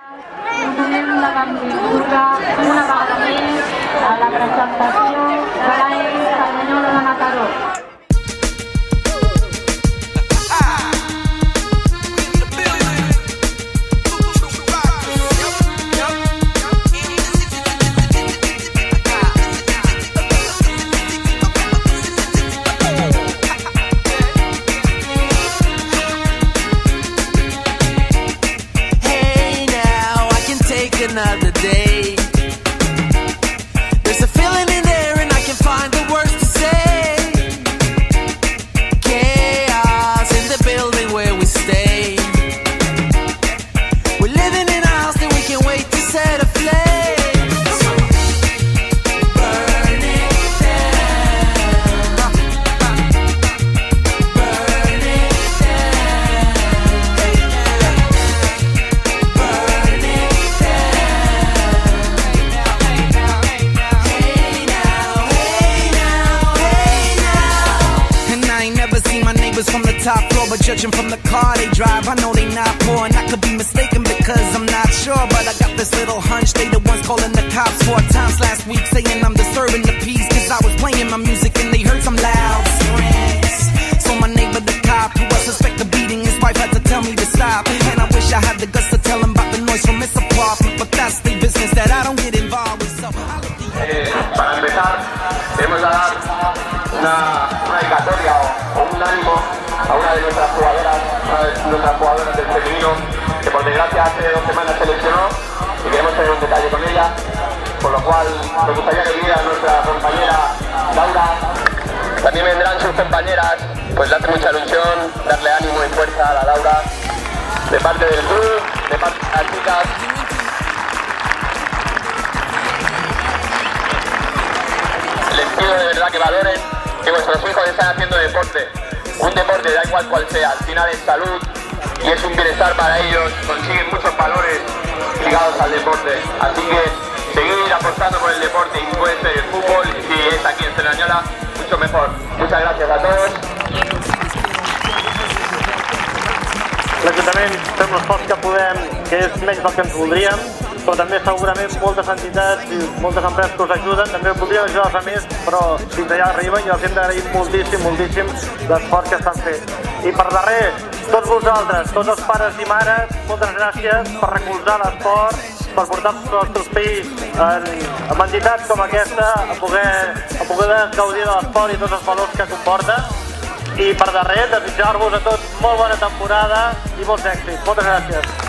Donem la benvinguda una vegada més a la presentació de l'Aire Cerdanyola de Mataró. Another day. There's a feeling in there and I can find the words to say. Chaos in the building where we stay. We're living in a house that we can't wait to set aflame. Burn it down. Burn it from the top floor, but judging from the car they drive, I know they not poor, and I could be mistaken because I'm not sure, but I got this little hunch they the ones calling the cops 4 times last week, saying I'm disturbing the peace, cause I was playing my music and they heard some loud screams. So my neighbor, the cop, who I suspect of beating his wife, had to tell me to stop, and I wish I had the guts to tell him about the noise from his apartment, but that's the business that I don't get involved with, so para empezar, queremos dar una dedicatoria o un ánimo a una de nuestras jugadoras del femenino, que por desgracia hace 2 semanas se lesionó y queremos tener un detalle con ella, por lo cual me gustaría que viniera nuestra compañera Laura. También vendrán sus compañeras, pues le hace mucha ilusión darle ánimo y fuerza a la Laura, de parte del club, de parte de las chicas. Les pido de verdad que valoren que vuestros hijos están haciendo deporte. Un deporte, da igual cual sea, al final es salud y es un bienestar para ellos. Consiguen muchos valores ligados al deporte. Así que seguir apostando por el deporte, y puede ser el fútbol, y si es aquí en Cerdanyola, mucho mejor. Muchas gracias a todos. L'Ajuntament fem l'esforç que podem, que és menys del que ens voldríem, però també segurament moltes entitats i moltes empreses que us ajuden també podrien ajudar-vos a més, però fins allà arriben i els hem d'agrair moltíssim l'esforç que estan fent. I per darrer, tots vosaltres, tots els pares i mares, moltes gràcies per recolzar l'esport, per portar els nostres fills en entitats com aquesta a poder gaudir de l'esport i tots els valors que comporta. I per darrer, desitjar-vos a tots molt bona temporada i molts èxits. Moltes gràcies.